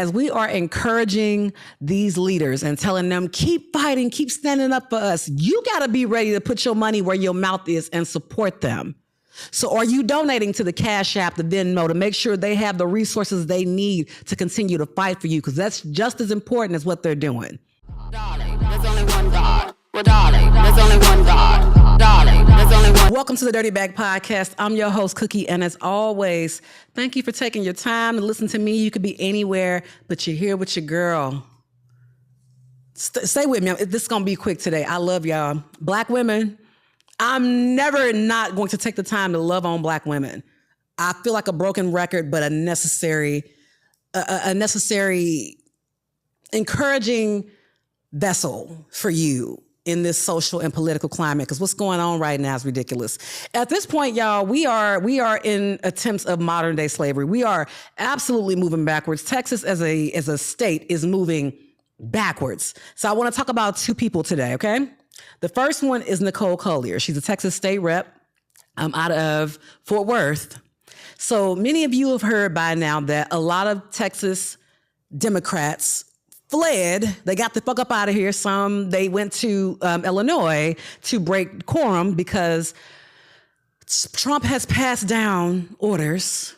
as we are encouraging these leaders and telling them, keep fighting, keep standing up for us, you got to be ready to put your money where your mouth is and support them. So are you donating to the Cash App, the Venmo, to make sure they have the resources they need to continue to fight for you? Because that's just as important as what they're doing. Darling, there's only one God. Well, darling, there's only one God. Darling, there's only one. Welcome to the Dirty Bag Podcast. I'm your host, Cookie, and as always, thank you for taking your time to listen to me. You could be anywhere, but you're here with your girl. Stay with me. This is going to be quick today. I love y'all. Black women, I'm never not going to take the time to love on Black women. I feel like a broken record, but a necessary encouraging vessel for you in this social and political climate, because what's going on right now is ridiculous. At this point, y'all, we are in attempts of modern day slavery. We are absolutely moving backwards. Texas as a state is moving backwards. So I want to talk about two people today, okay? The first one is Nicole Collier. She's a Texas state rep out of Fort Worth. So many of you have heard by now that a lot of Texas Democrats fled. They got the fuck up out of here. Some, they went to Illinois to break quorum because Trump has passed down orders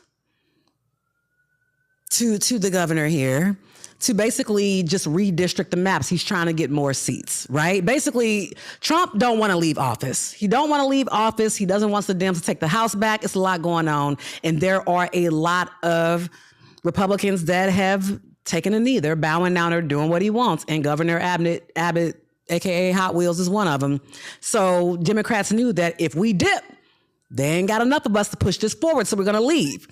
to the governor here to basically just redistrict the maps. He's trying to get more seats, right? Basically, Trump don't want to leave office. He don't want to leave office. He doesn't want the Dems to take the House back. It's a lot going on. And there are a lot of Republicans that have taking a knee. They're bowing down. They're doing what he wants. And Governor Abbott, aka Hot Wheels, is one of them. So Democrats knew that if we dip, they ain't got enough of us to push this forward. So we're going to leave.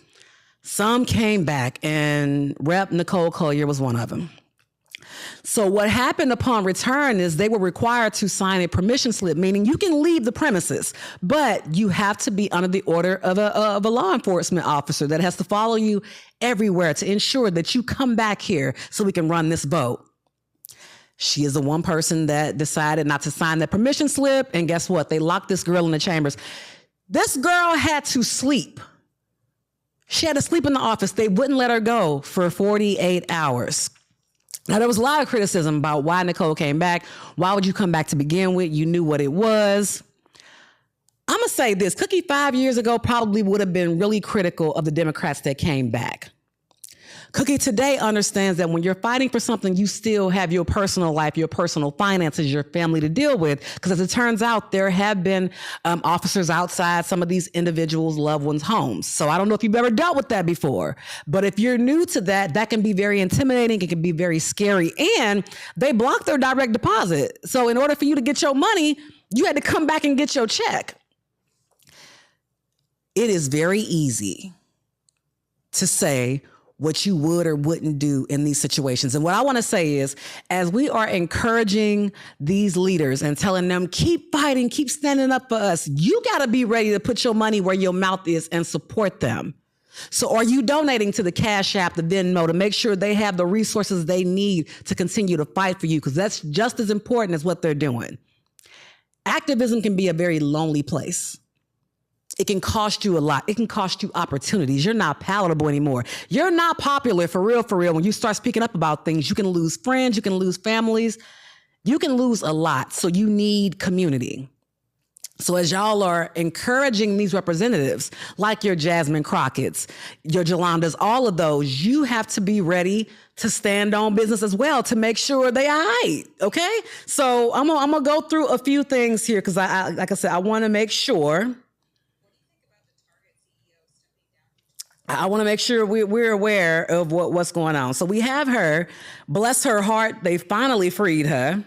Some came back, and Rep. Nicole Collier was one of them. So what happened upon return is they were required to sign a permission slip, meaning you can leave the premises, but you have to be under the order of a law enforcement officer that has to follow you everywhere to ensure that you come back here so we can run this vote. She is the one person that decided not to sign that permission slip, and guess what? They locked this girl in the chambers. This girl had to sleep. She had to sleep in the office. They wouldn't let her go for 48 hours. Now, there was a lot of criticism about why Nicole came back. Why would you come back to begin with? You knew what it was. I'm going to say this. Cookie 5 years ago probably would have been really critical of the Democrats that came back. Cookie today understands that when you're fighting for something, you still have your personal life, your personal finances, your family to deal with. Because as it turns out, there have been officers outside some of these individuals' loved ones' homes. So I don't know if you've ever dealt with that before. But if you're new to that, that can be very intimidating. It can be very scary. And they blocked their direct deposit. So in order for you to get your money, you had to come back and get your check. It is very easy to say what you would or wouldn't do in these situations. And what I want to say is, as we are encouraging these leaders and telling them, keep fighting, keep standing up for us, you got to be ready to put your money where your mouth is and support them. So are you donating to the Cash App, the Venmo, to make sure they have the resources they need to continue to fight for you? Because that's just as important as what they're doing. Activism can be a very lonely place. It can cost you a lot. It can cost you opportunities. You're not palatable anymore. You're not popular for real. When you start speaking up about things, you can lose friends, you can lose families, you can lose a lot. So you need community. So as y'all are encouraging these representatives, like your Jasmine Crockett's, your Jolandas, all of those, you have to be ready to stand on business as well to make sure they are right, okay? So I'm gonna go through a few things here because like I said, I want to make sure. I want to make sure we're aware of what's going on. So we have her, bless her heart, they finally freed her.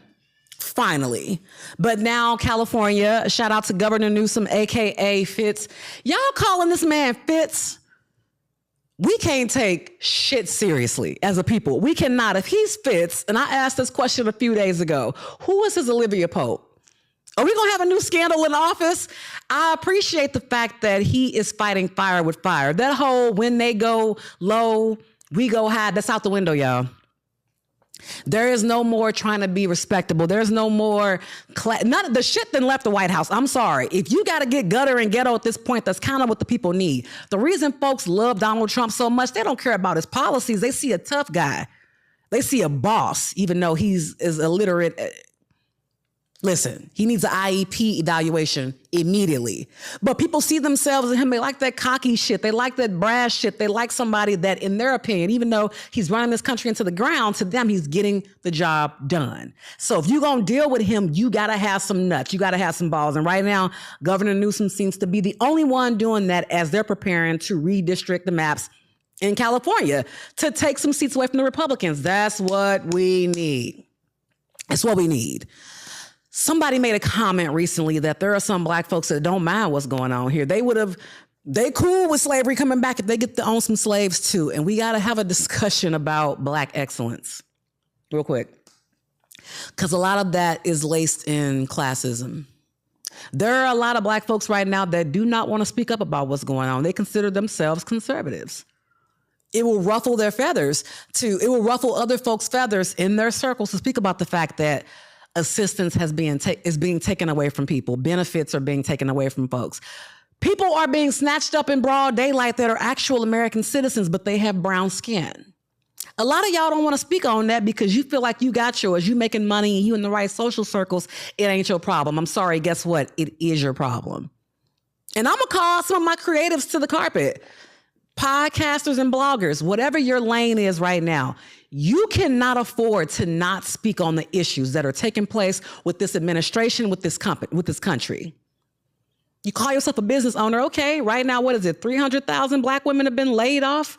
Finally. But now California, shout out to Governor Newsom, AKA Fitz. Y'all calling this man Fitz? We can't take shit seriously as a people. We cannot. If he's Fitz, and I asked this question a few days ago, who is his Olivia Pope? Are we going to have a new scandal in office? I appreciate the fact that he is fighting fire with fire. That whole when they go low, we go high, that's out the window, y'all. There is no more trying to be respectable. There's no more none of the shit that left the White House. I'm sorry. If you got to get gutter and ghetto at this point, that's kind of what the people need. The reason folks love Donald Trump so much, they don't care about his policies. They see a tough guy. They see a boss, even though is illiterate. Listen, he needs an IEP evaluation immediately. But people see themselves in him. They like that cocky shit. They like that brash shit. They like somebody that, in their opinion, even though he's running this country into the ground, to them, he's getting the job done. So if you're going to deal with him, you got to have some nuts. You got to have some balls. And right now, Governor Newsom seems to be the only one doing that as they're preparing to redistrict the maps in California to take some seats away from the Republicans. That's what we need. That's what we need. Somebody made a comment recently that there are some black folks that don't mind what's going on here. They cool with slavery coming back if they get to own some slaves too. And we got to have a discussion about black excellence real quick. Because a lot of that is laced in classism. There are a lot of black folks right now that do not want to speak up about what's going on. They consider themselves conservatives. It will ruffle their feathers it will ruffle other folks' feathers in their circles to speak about the fact that assistance is being taken away from people. Benefits are being taken away from folks. People are being snatched up in broad daylight that are actual American citizens, but they have brown skin. A lot of y'all don't want to speak on that because you feel like you got yours. You making money and you in the right social circles. It ain't your problem. I'm sorry. Guess what? It is your problem. And I'm going to call some of my creatives to the carpet. Podcasters and bloggers, whatever your lane is right now, you cannot afford to not speak on the issues that are taking place with this administration, with this country. You call yourself a business owner. Okay, right now, what is it? 300,000 black women have been laid off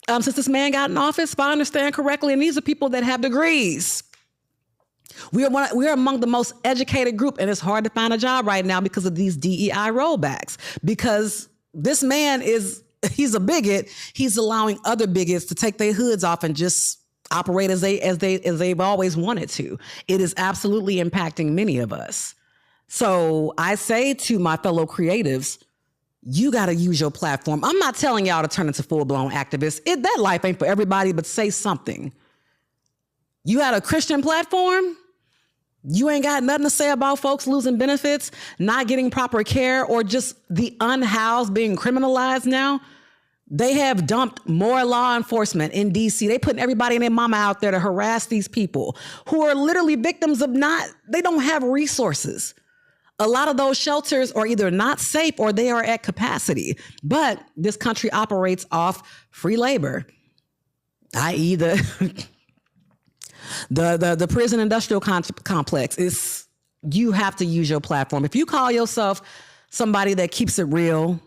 since this man got in office, if I understand correctly. And these are people that have degrees. We are among the most educated group, and it's hard to find a job right now because of these DEI rollbacks. Because this man he's a bigot. He's allowing other bigots to take their hoods off and just operate as they've always wanted to. It is absolutely impacting many of us. So I say to my fellow creatives, you got to use your platform. I'm not telling y'all to turn into full-blown activists. That life ain't for everybody, but say something. You had a Christian platform? You ain't got nothing to say about folks losing benefits, not getting proper care, or just the unhoused being criminalized now? They have dumped more law enforcement in D.C. They putting everybody and their mama out there to harass these people who are literally victims of they don't have resources. A lot of those shelters are either not safe or they are at capacity. But this country operates off free labor, i.e. the prison industrial complex. You have to use your platform. If you call yourself somebody that keeps it real,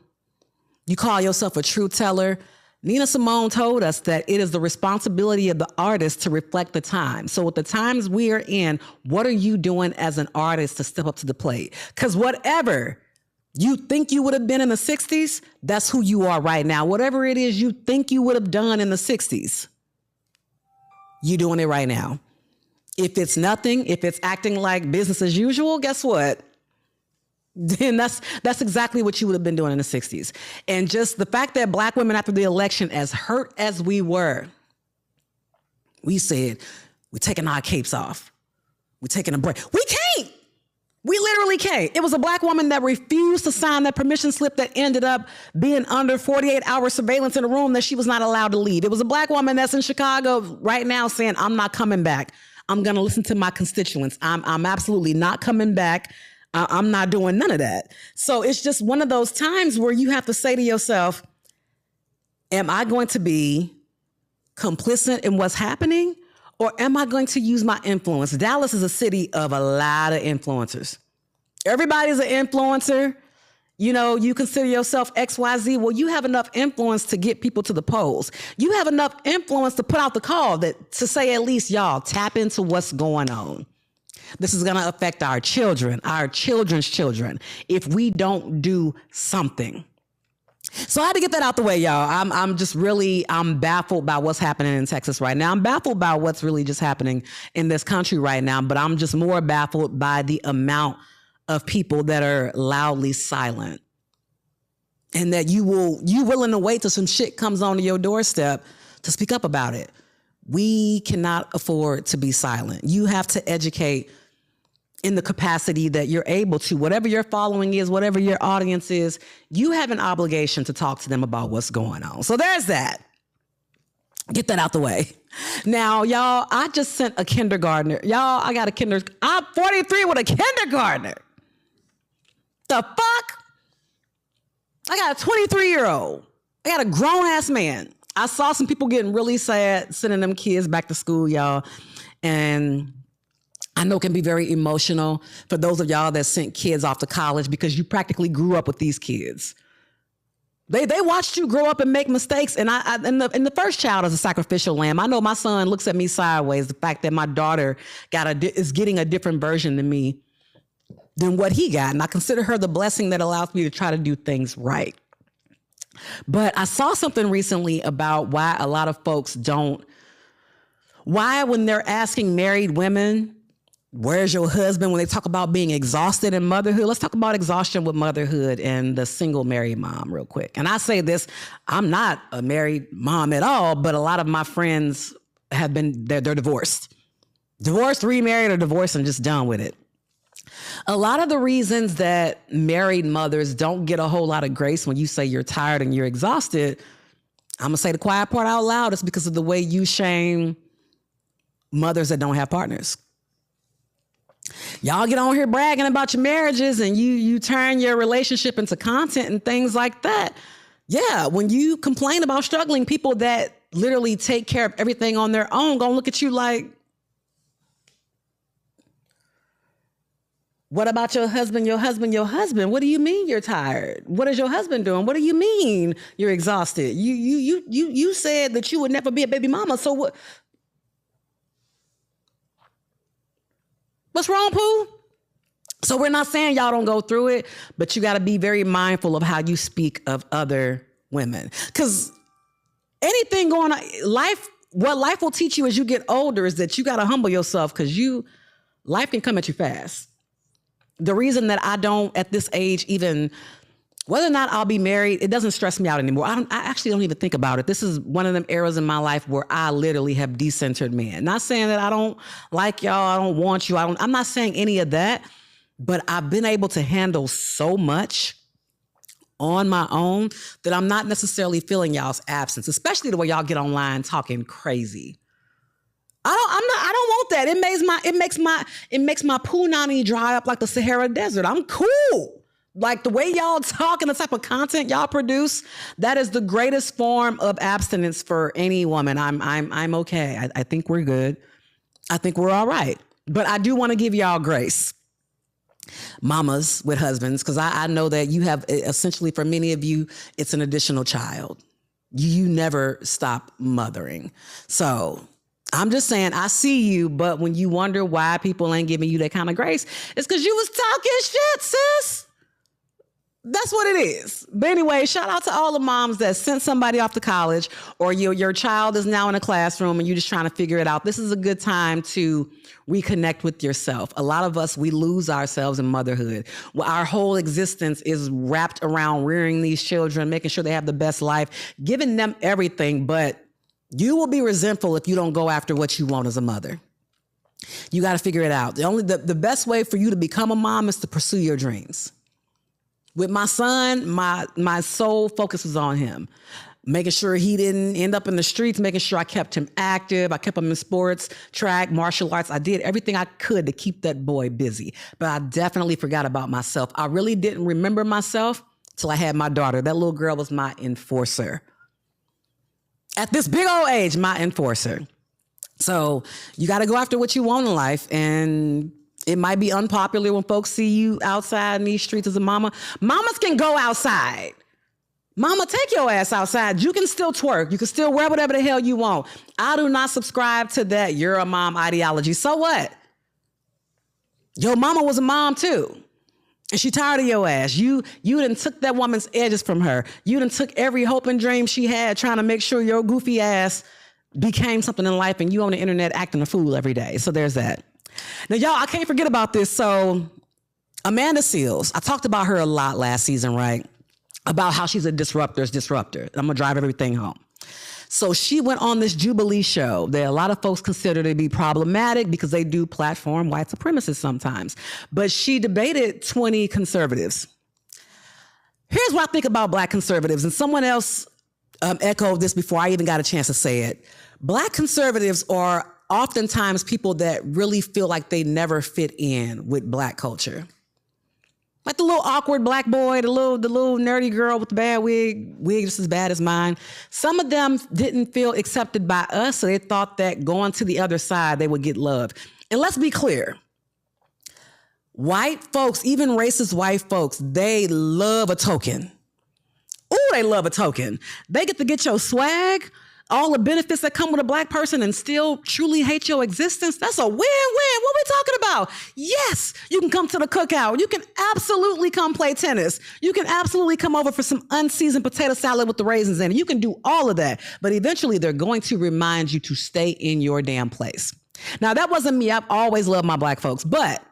you call yourself a truth teller. Nina Simone told us that it is the responsibility of the artist to reflect the time. So with the times we are in, what are you doing as an artist to step up to the plate? Because whatever you think you would have been in the 60s, that's who you are right now. Whatever it is you think you would have done in the 60s, you're doing it right now. If it's nothing, if it's acting like business as usual, guess what? Then that's exactly what you would have been doing in the 60s. And just the fact that black women after the election, as hurt as we were, we said, we're taking our capes off. We're taking a break. We can't. We literally can't. It was a black woman that refused to sign that permission slip that ended up being under 48-hour surveillance in a room that she was not allowed to leave. It was a black woman that's in Chicago right now saying, I'm not coming back. I'm going to listen to my constituents. I'm absolutely not coming back. I'm not doing none of that. So it's just one of those times where you have to say to yourself, am I going to be complicit in what's happening, or am I going to use my influence? Dallas is a city of a lot of influencers. Everybody's an influencer. You know, you consider yourself XYZ. Well, you have enough influence to get people to the polls. You have enough influence to put out the call to say, at least, y'all, tap into what's going on. This is going to affect our children, our children's children, if we don't do something. So I had to get that out the way, y'all. I'm baffled by what's happening in Texas right now. I'm baffled by what's really just happening in this country right now, but I'm just more baffled by the amount of people that are loudly silent, and that you willing to wait till some shit comes onto your doorstep to speak up about it. We cannot afford to be silent. You have to educate in the capacity that you're able to. Whatever your following is, whatever your audience is, you have an obligation to talk to them about what's going on. So there's that. Get that out the way. Now, y'all, I just sent a kindergartner. Y'all, I'm 43 with a kindergartner. The fuck? I got a 23-year-old. I got a grown-ass man. I saw some people getting really sad sending them kids back to school, y'all. And I know it can be very emotional for those of y'all that sent kids off to college because you practically grew up with these kids. They watched you grow up and make mistakes. And the first child is a sacrificial lamb. I know my son looks at me sideways, the fact that my daughter is getting a different version than what he got. And I consider her the blessing that allows me to try to do things right. But I saw something recently about why a lot of folks why when they're asking married women, where's your husband, when they talk about being exhausted in motherhood, let's talk about exhaustion with motherhood and the single married mom real quick. And I say this, I'm not a married mom at all, but a lot of my friends they're divorced. Divorced, remarried, or divorced and just done with it. A lot of the reasons that married mothers don't get a whole lot of grace when you say you're tired and you're exhausted, I'm going to say the quiet part out loud, is because of the way you shame mothers that don't have partners. Y'all get on here bragging about your marriages and you turn your relationship into content and things like that. Yeah, when you complain about struggling, people that literally take care of everything on their own gonna look at you like, what about your husband, your husband, your husband? What do you mean you're tired? What is your husband doing? What do you mean you're exhausted? You said that you would never be a baby mama, so what? What's wrong, Pooh? So we're not saying y'all don't go through it, but you got to be very mindful of how you speak of other women. Because anything going on, what life will teach you as you get older is that you got to humble yourself, because life can come at you fast. The reason that I don't, at this age, even whether or not I'll be married, it doesn't stress me out anymore. I actually don't even think about it. This is one of them eras in my life where I literally have decentered men. Not saying that I don't like y'all, I don't want you, I'm not saying any of that, but I've been able to handle so much on my own that I'm not necessarily feeling y'all's absence, especially the way y'all get online talking crazy. I don't want that. It makes my punani dry up like the Sahara Desert. I'm cool. Like the way y'all talk and the type of content y'all produce, that is the greatest form of abstinence for any woman. I'm okay. I think we're good. I think we're all right. But I do want to give y'all grace, mamas with husbands, because I know that you have, essentially for many of you, it's an additional child. You never stop mothering. So I'm just saying, I see you, but when you wonder why people ain't giving you that kind of grace, it's because you was talking shit, sis. That's what it is. But anyway, shout out to all the moms that sent somebody off to college, or your child is now in a classroom and you're just trying to figure it out. This is a good time to reconnect with yourself. A lot of us, we lose ourselves in motherhood. Our whole existence is wrapped around rearing these children, making sure they have the best life, giving them everything, but you will be resentful if you don't go after what you want as a mother. You got to figure it out. The best way for you to become a mom is to pursue your dreams. With my son, my sole focus was on him, making sure he didn't end up in the streets, making sure I kept him active. I kept him in sports, track, martial arts. I did everything I could to keep that boy busy. But I definitely forgot about myself. I really didn't remember myself till I had my daughter. That little girl was my enforcer. At this big old age, my enforcer. So you got to go after what you want in life. And it might be unpopular when folks see you outside in these streets as a mama. Mamas can go outside. Mama, take your ass outside. You can still twerk. You can still wear whatever the hell you want. I do not subscribe to that you're a mom ideology. So what? Your mama was a mom too. And she tired of your ass. You done took that woman's edges from her. You done took every hope and dream she had trying to make sure your goofy ass became something in life, and you on the internet acting a fool every day. So there's that. Now, y'all, I can't forget about this. So Amanda Seales, I talked about her a lot last season, right? About how she's a disruptor's disruptor. I'm going to drive everything home. So she went on this Jubilee show that a lot of folks consider to be problematic because they do platform white supremacists sometimes. But she debated 20 conservatives. Here's what I think about black conservatives, and someone else echoed this before I even got a chance to say it. Black conservatives are oftentimes people that really feel like they never fit in with black culture. Like the little awkward black boy, the little nerdy girl with the bad wig just as bad as mine. Some of them didn't feel accepted by us, so they thought that going to the other side, they would get love. And let's be clear. White folks, even racist white folks, they love a token. Ooh, they love a token. They get to get your swag, all the benefits that come with a black person, and still truly hate your existence. That's a win-win. What are we talking about? Yes, you can come to the cookout. You can absolutely come play tennis. You can absolutely come over for some unseasoned potato salad with the raisins in it. You can do all of that. But eventually, they're going to remind you to stay in your damn place. Now, that wasn't me. I've always loved my black folks. But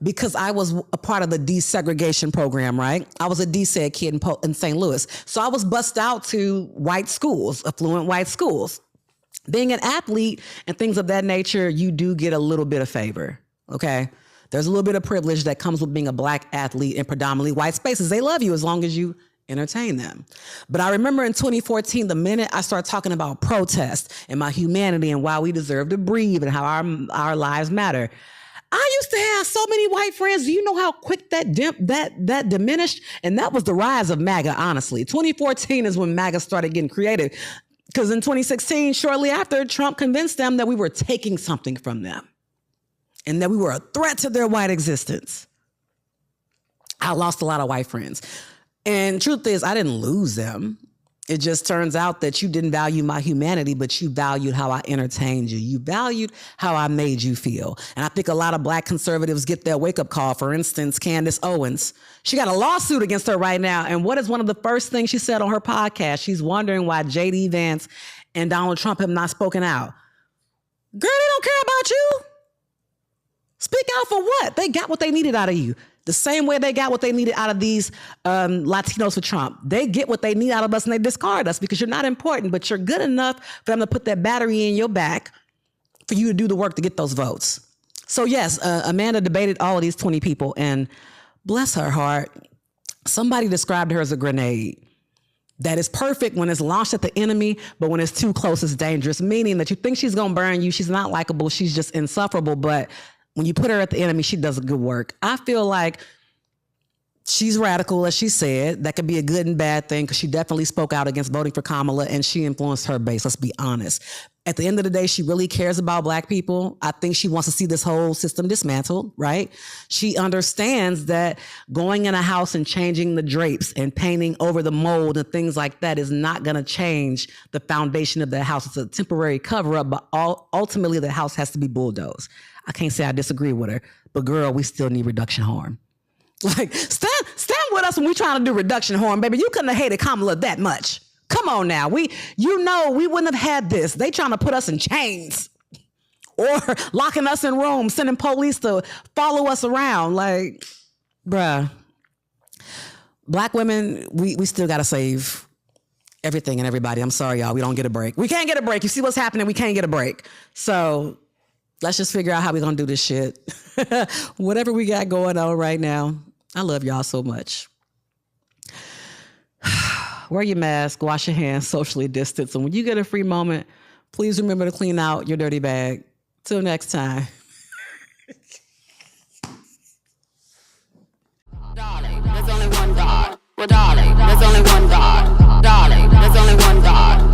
because I was a part of the desegregation program, right? I was a deseg kid in St. Louis. So I was bussed out to white schools, affluent white schools. Being an athlete and things of that nature, you do get a little bit of favor, okay? There's a little bit of privilege that comes with being a black athlete in predominantly white spaces. They love you as long as you entertain them. But I remember in 2014, the minute I started talking about protest and my humanity and why we deserve to breathe and how our lives matter, I used to have so many white friends. Do you know how quick that diminished? And that was the rise of MAGA, honestly. 2014 is when MAGA started getting creative. Because in 2016, shortly after, Trump convinced them that we were taking something from them and that we were a threat to their white existence. I lost a lot of white friends. And truth is, I didn't lose them. It just turns out that you didn't value my humanity, but you valued how I entertained you. You valued how I made you feel. And I think a lot of black conservatives get that wake-up call. For instance, Candace Owens. She got a lawsuit against her right now. And what is one of the first things she said on her podcast? She's wondering why J.D. Vance and Donald Trump have not spoken out. Girl, they don't care about you. Speak out for what? They got what they needed out of you. The same way they got what they needed out of these Latinos for Trump. They get what they need out of us and they discard us because you're not important, but you're good enough for them to put that battery in your back for you to do the work to get those votes. So yes, Amanda debated all of these 20 people, and bless her heart, somebody described her as a grenade that is perfect when it's launched at the enemy, but when it's too close, it's dangerous, meaning that you think she's going to burn you. She's not likable. She's just insufferable, but when you put her at the enemy, she does good work. I feel like she's radical, as she said. That could be a good and bad thing because she definitely spoke out against voting for Kamala and she influenced her base, let's be honest. At the end of the day, she really cares about black people. I think she wants to see this whole system dismantled, right? She understands that going in a house and changing the drapes and painting over the mold and things like that is not going to change the foundation of the house. It's a temporary cover-up, but ultimately the house has to be bulldozed. I can't say I disagree with her, but girl, we still need reduction harm. Like, stand with us when we're trying to do reduction harm, baby. You couldn't have hated Kamala that much. Come on now. We wouldn't have had this. They trying to put us in chains or locking us in rooms, sending police to follow us around. Like, bruh. Black women, we still got to save everything and everybody. I'm sorry, y'all. We don't get a break. We can't get a break. You see what's happening? We can't get a break. So let's just figure out how we're going to do this shit. Whatever we got going on right now. I love y'all so much. Wear your mask, wash your hands, socially distance. And when you get a free moment, please remember to clean out your dirty bag. Till next time. Darling, there's only one God. Well, darling, there's only one God. Darling, there's only one God.